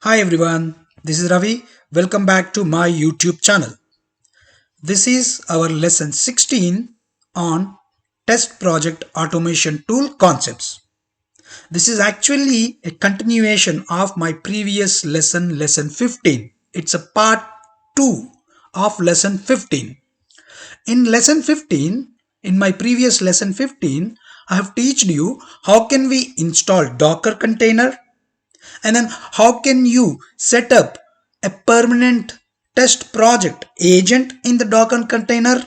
Hi everyone, this is Ravi. Welcome back to my YouTube channel. This is our lesson 16 on test project automation tool concepts. This is actually a continuation of my previous lesson 15. It's a part 2 of lesson 15. In lesson 15, in my previous lesson 15, I have taught you how can we install Docker container, and then how can you set up a permanent test project agent in the Docker container,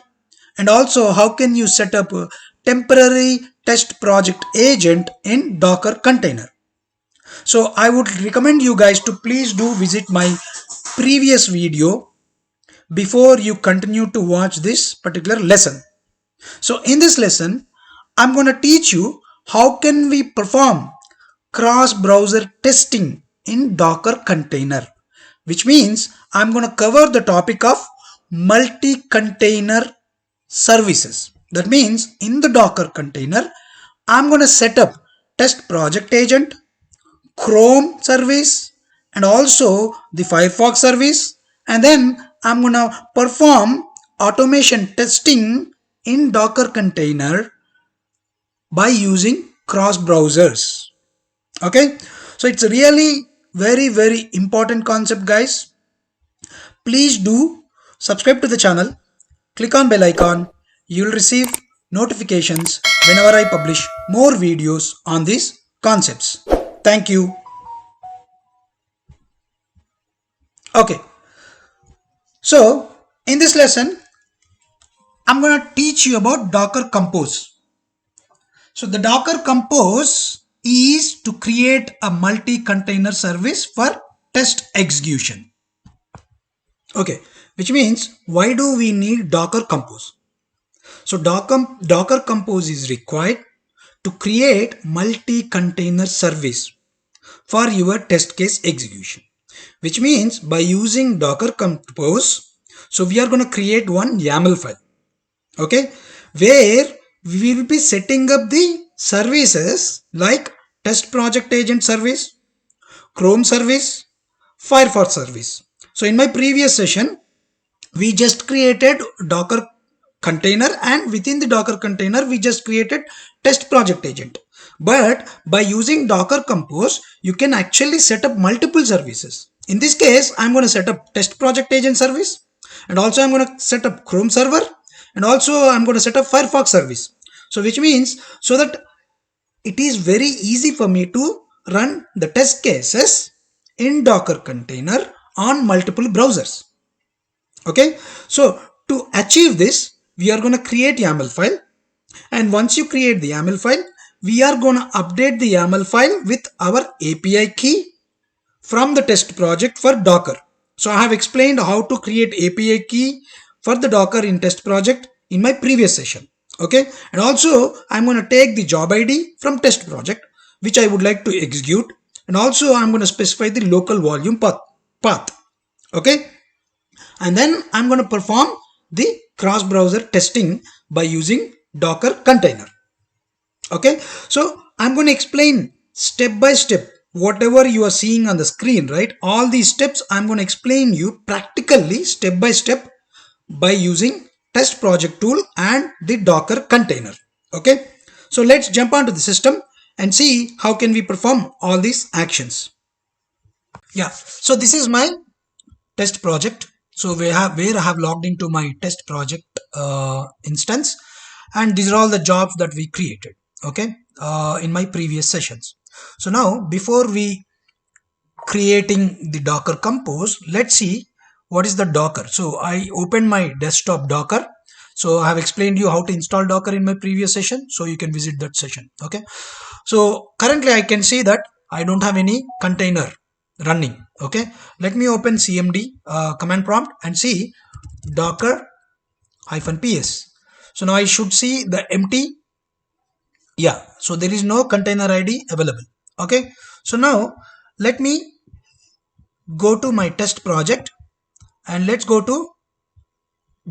and also how can you set up a temporary test project agent in Docker container. So I would recommend you guys to please do visit my previous video before you continue to watch this particular lesson. So in this lesson, I'm going to teach you how can we perform cross-browser testing in Docker container, which means I'm going to cover the topic of multi-container services. That means in the Docker container, I'm going to set up test project agent, Chrome service, and also the Firefox service, and then I'm going to perform automation testing in Docker container by using cross browsers. Okay, so it's a really very important concept, guys. Please do subscribe to the channel, click on bell icon. You'll receive notifications whenever I publish more videos on these concepts. Thank you. Okay, so in this lesson I'm going to teach you about Docker Compose. So the Docker Compose is to create a multi-container service for test execution. Okay, which means why do we need Docker Compose? So Docker Compose is required to create multi-container service for your test case execution, which means by using Docker Compose, so we are going to create one YAML file, okay, where we will be setting up the services like test project agent service, Chrome service, Firefox service. So in my previous session, we just created Docker container, and within the Docker container, we just created test project agent. But by using Docker Compose, you can actually set up multiple services. In this case, I'm going to set up test project agent service, and also I'm going to set up Chrome server, and also I'm going to set up Firefox service. So which means so that it is very easy for me to run the test cases in Docker container on multiple browsers. Okay, so to achieve this, we are going to create YAML file, and once you create the YAML file, we are going to update the YAML file with our API key from the test project for Docker. So I have explained how to create API key for the Docker in test project in my previous session. Okay, and also I'm going to take the job ID from test project which I would like to execute, and also I'm going to specify the local volume path. Okay, and then I'm going to perform the cross-browser testing by using Docker container. Okay, so I'm going to explain step by step whatever you are seeing on the screen, right? All these steps I'm going to explain you practically step by step by using test project tool and the Docker container. Okay, so let's jump onto the system and see how can we perform all these actions. Yeah, so this is my test project. So where I have logged into my test project instance, and these are all the jobs that we created, okay, in my previous sessions. So now before we creating the Docker Compose, let's see what is the Docker. So I opened my desktop Docker. So I have explained you how to install Docker in my previous session, so you can visit that session. Okay, so currently I can see that I don't have any container running. Okay, let me open cmd command prompt and see docker -ps. So now I should see the empty. Yeah, so there is no container ID available. Okay, so now let me go to my test project and let's go to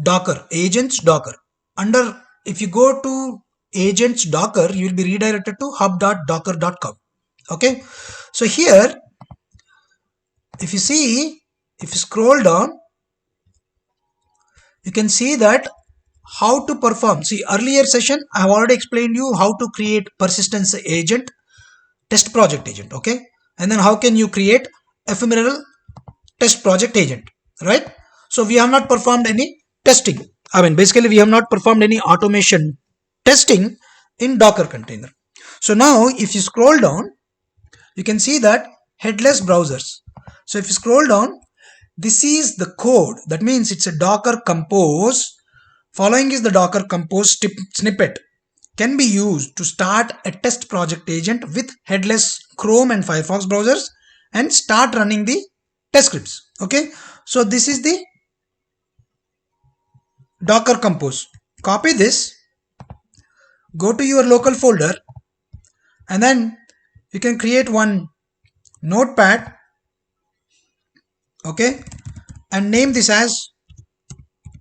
Docker agents Docker. Under, if you go to agents Docker, you will be redirected to hub.docker.com. Okay, so here if you see, if you scroll down, you can see that how to perform. See, earlier session I have already explained you how to create persistence agent, test project agent, okay, and then how can you create ephemeral test project agent, right? So we have not performed any testing. I mean, basically we have not performed any automation testing in Docker container. So now if you scroll down, you can see that headless browsers. So if you scroll down, this is the code. That means it's a Docker compose. Following is the Docker compose snippet can be used to start a test project agent with headless Chrome and Firefox browsers and start running the test scripts. Okay, so this is the Docker compose. Copy this, go to your local folder, and then you can create one notepad, okay, and name this as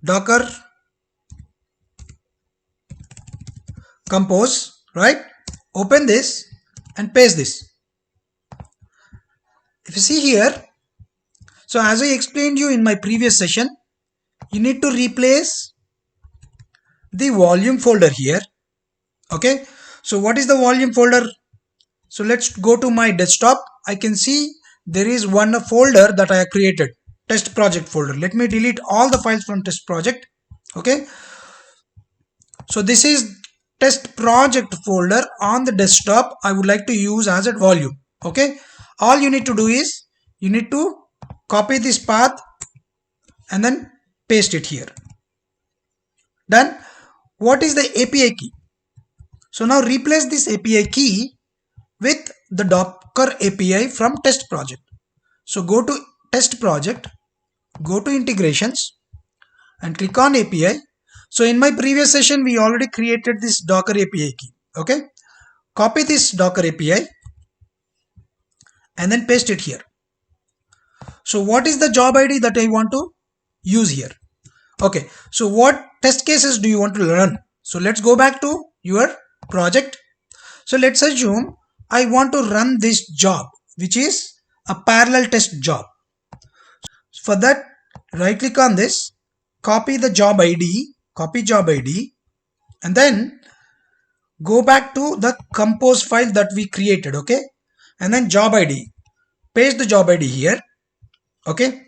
Docker compose, right? Open this and paste this. If you see here, so as I explained you in my previous session, you need to replace the volume folder here, okay. So what is the volume folder? So let's go to my desktop. I can see there is one folder that I have created, test project folder. Let me delete all the files from test project, okay. So this is test project folder on the desktop. I would like to use as a volume, okay. All you need to do is you need to copy this path and then paste it here. Then what is the API key? So now replace this API key with the Docker API from test project. So go to test project, go to integrations and click on API. So in my previous session we already created this Docker API key, okay. Copy this Docker API and then paste it here. So what is the job ID that I want to use here? Okay, so what test cases do you want to run? So let's go back to your project. So let's assume I want to run this job, which is a parallel test job. For that, right click on this, copy the job ID, copy job ID, and then go back to the compose file that we created, okay, and then job ID, paste the job ID here, okay,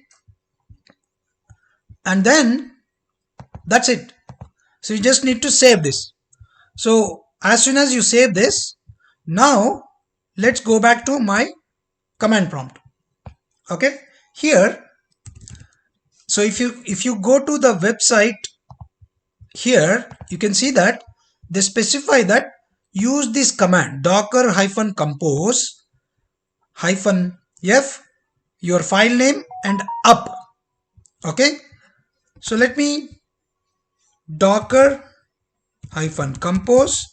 and then that's it. So you just need to save this. So as soon as you save this, now let's go back to my command prompt, okay. Here, so if you go to the website here, you can see that they specify that use this command docker -compose -f your file name and up, okay. So let me docker -compose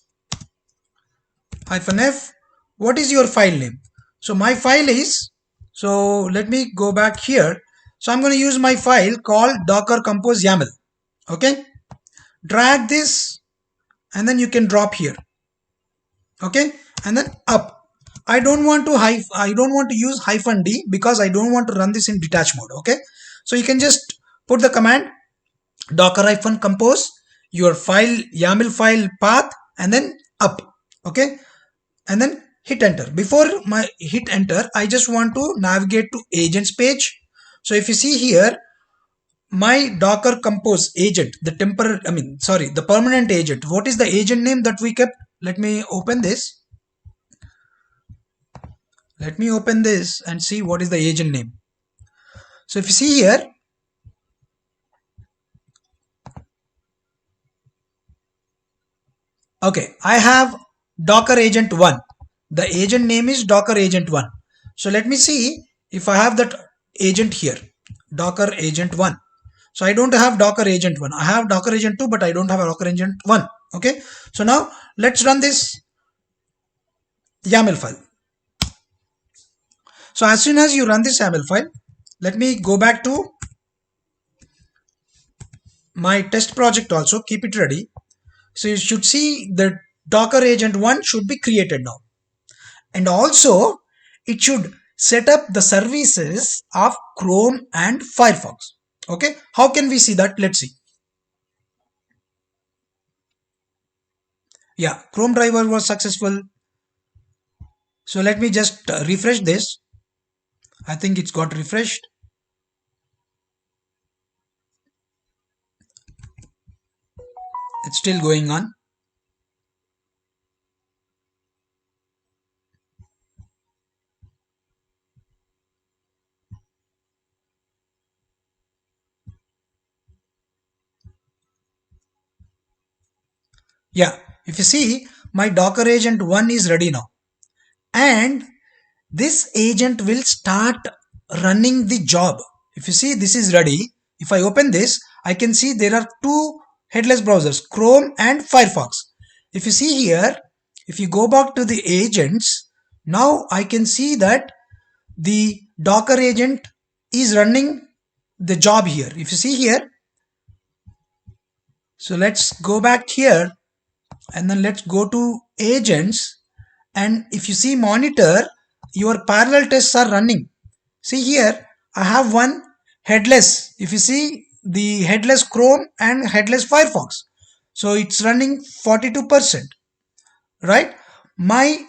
-f. What is your file name? So my file is, so let me go back here. So I'm going to use my file called docker compose YAML, okay. Drag this and then you can drop here, okay, and then up. I don't want to use -d because I don't want to run this in detach mode, okay. So you can just put the command docker -compose your file YAML file path and then up, okay, and then hit enter. Before my hit enter, I just want to navigate to agents page. So if you see here, my docker compose agent, the the permanent agent, what is the agent name that we kept? Let me open this and see what is the agent name. So if you see here, okay, I have docker agent 1. The agent name is docker agent 1. So let me see if I have that agent here, docker agent 1. So I don't have docker agent 1. I have docker agent 2, but I don't have a docker agent 1, okay. So now let's run this YAML file. So as soon as you run this YAML file, let me go back to my test project also, keep it ready. So you should see the docker agent 1 should be created now, and also it should set up the services of Chrome and Firefox. Okay, how can we see that? Let's see. Yeah, Chrome driver was successful. So let me just refresh this. I think it's got refreshed. It's still going on. Yeah, if you see, my Docker agent 1 is ready now. And this agent will start running the job. If you see, this is ready. If I open this, I can see there are two headless browsers, Chrome and Firefox. If you see here, if you go back to the agents, now I can see that the Docker agent is running the job here. If you see here, so let's go back here and then let's go to agents, and if you see monitor, your parallel tests are running. See here, I have one headless. If you see the headless Chrome and headless Firefox, so it's running 42%, right? My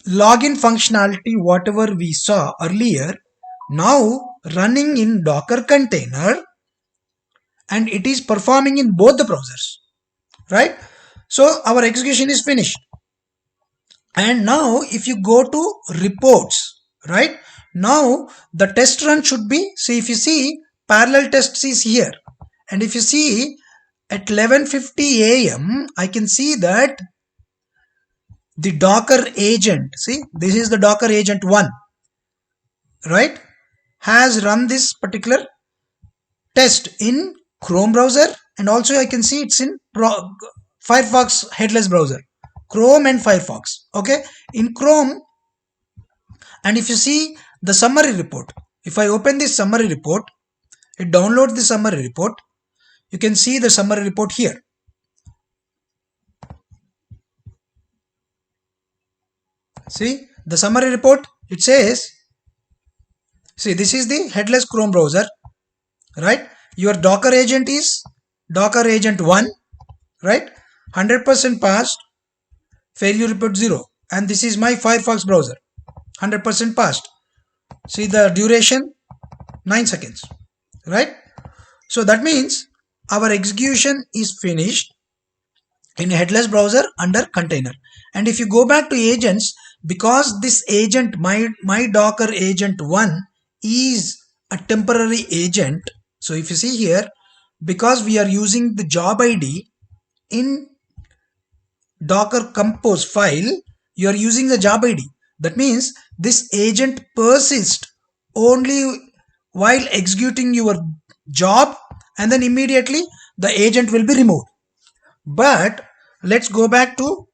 login functionality, whatever we saw earlier, now running in Docker container, and it is performing in both the browsers, right? So our execution is finished. And now if you go to reports, right, now the test run should be, see, if you see parallel tests is here, and if you see at 11:50 a.m. I can see that the Docker agent, see, this is the Docker agent 1, right, has run this particular test in Chrome browser, and also I can see it's in Firefox headless browser, Chrome and Firefox. Okay, in Chrome, and if you see the summary report, if I open this summary report, it downloads the summary report. You can see the summary report here. See the summary report, it says, see, this is the headless Chrome browser, right? Your Docker agent is Docker agent 1, right? 100% passed, failure report 0. And this is my Firefox browser, 100% passed. See the duration, 9 seconds, right? So that means our execution is finished in a headless browser under container. And if you go back to agents, because this agent, my Docker agent 1 is a temporary agent. So if you see here, because we are using the job ID in Docker compose file, you are using the job ID. That means this agent persists only while executing your job, and then immediately the agent will be removed. But let's go back to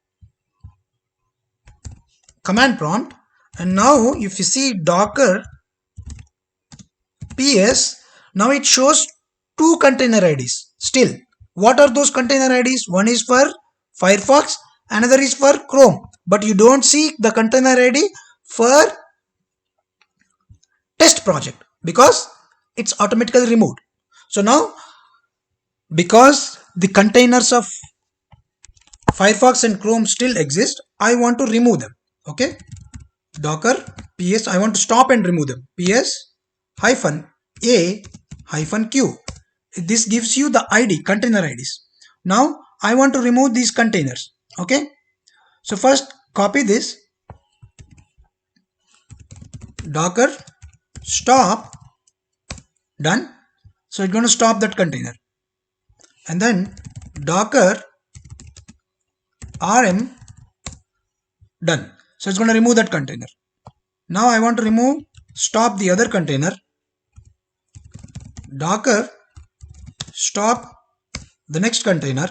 command prompt, and now if you see Docker ps, now it shows two container IDs still. What are those container IDs? One is for Firefox, another is for Chrome, but you don't see the container ID for TestProject because it's automatically removed. So now, because the containers of Firefox and Chrome still exist, I want to remove them. Okay, Docker ps, I want to stop and remove them. ps hyphen a hyphen q. This gives you the ID, container IDs. Now I want to remove these containers. Okay, so first copy this, Docker stop, done. So it's going to stop that container, and then Docker rm, done. So it's going to remove that container. Now I want to remove, stop the other container, Docker stop the next container,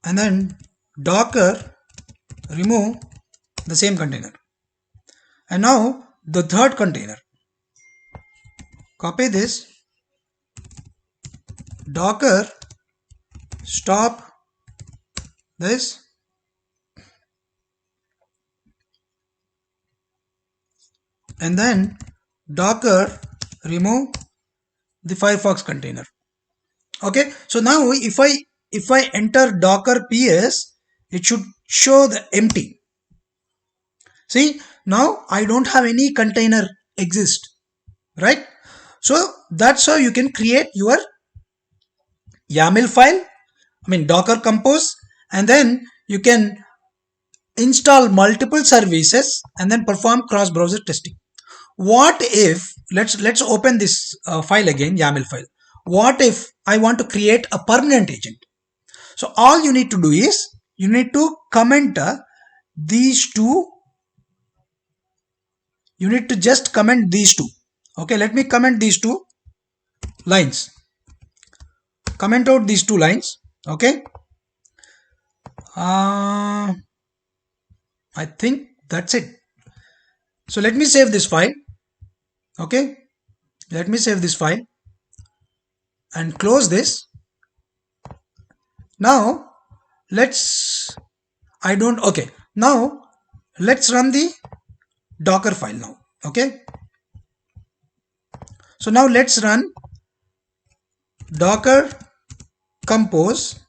and then Docker remove the same container. And now the third container, copy this, Docker stop this, and then docker remove the Firefox container. Okay, so now if I enter docker ps, it should show the empty. See, now I don't have any container exist, right? So that's how you can create your YAML file, Docker Compose, and then you can install multiple services and then perform cross-browser testing. What if, let's open this file again, YAML file. What if I want to create a permanent agent? So all you need to do is you need to comment these two. You need to just comment these two. Okay, let me comment these two lines. Comment out these two lines. Okay. I think that's it. So let me save this file. Okay. Let me save this file and close this. Now now let's run the Docker file now. Okay. So now let's run Docker compose.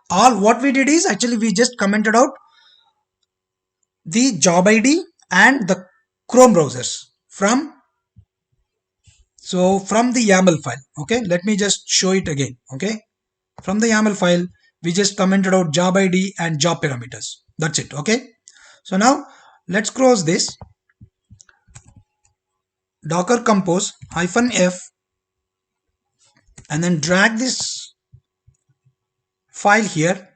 All what we did is actually we just commented out the job ID and the Chrome browsers from the YAML file. Okay, let me just show it again. Okay, from the YAML file we just commented out job ID and job parameters. That's it. Okay, so now let's close this. Docker compose -f and then drag this file here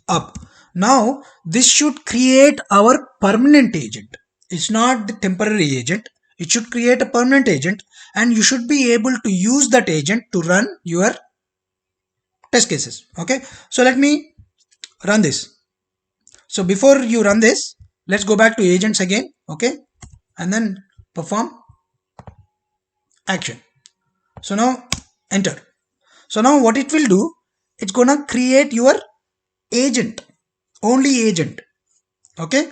up. Now this should create our permanent agent. It's not the temporary agent. It should create a permanent agent, and you should be able to use that agent to run your test cases. Okay, so let me run this. So before you run this, let's go back to agents again. Okay, and then perform action. So now enter. So now what it will do, it's gonna create your agent, only agent. Okay,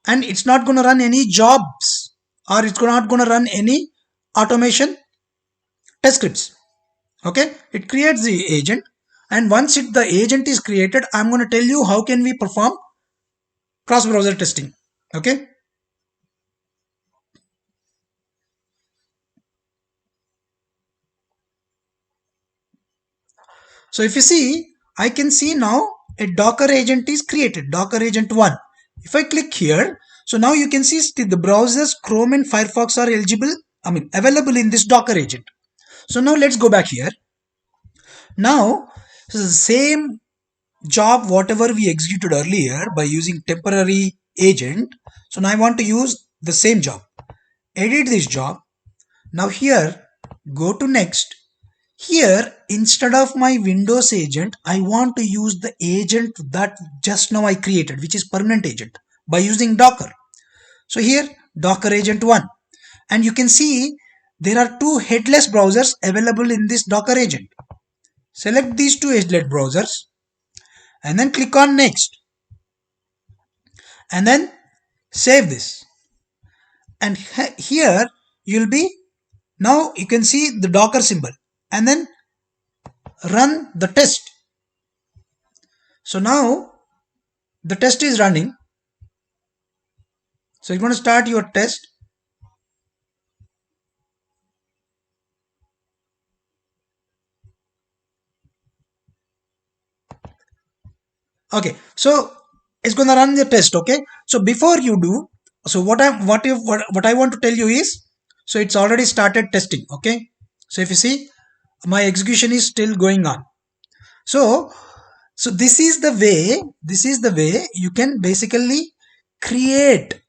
and it's not gonna run any jobs, or it's not gonna run any automation test scripts. Okay, it creates the agent, and once the agent is created, I'm going to tell you how can we perform cross-browser testing. Okay, so if you see, I can see now a Docker agent is created, Docker agent 1. If I click here, so now you can see the browsers Chrome and Firefox are available in this Docker agent. So now let's go back here. Now so the same job whatever we executed earlier by using temporary agent. So now I want to use the same job. Edit this job. Now here go to next. Here instead of my Windows agent, I want to use the agent that just now I created, which is permanent agent, by using Docker. So here Docker agent 1, and you can see there are two headless browsers available in this Docker agent. Select these two headless browsers and then click on next, and then save this. And here you'll be, now you can see the Docker symbol, and then run the test. So now the test is running. So you're going to start your test. Okay, so it's going to run the test. Okay, so before you do, so what I want to tell you is, so it's already started testing. Okay, so if you see, my execution is still going on. So this is the way you can basically create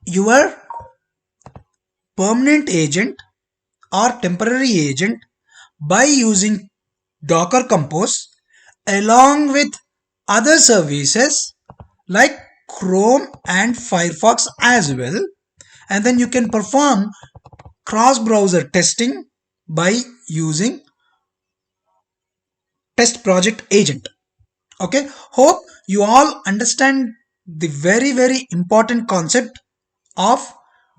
your permanent agent or temporary agent by using Docker Compose along with other services like Chrome and Firefox as well, and then you can perform cross-browser testing by using TestProject agent. Okay, hope you all understand the very important concept of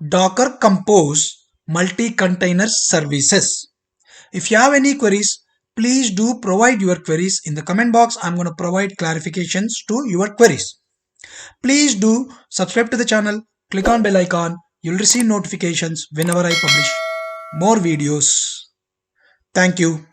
Docker Compose multi-container services. If you have any queries, please do provide your queries in the comment box. I'm going to provide clarifications to your queries. Please do subscribe to the channel, click on bell icon. You'll receive notifications whenever I publish more videos. Thank you.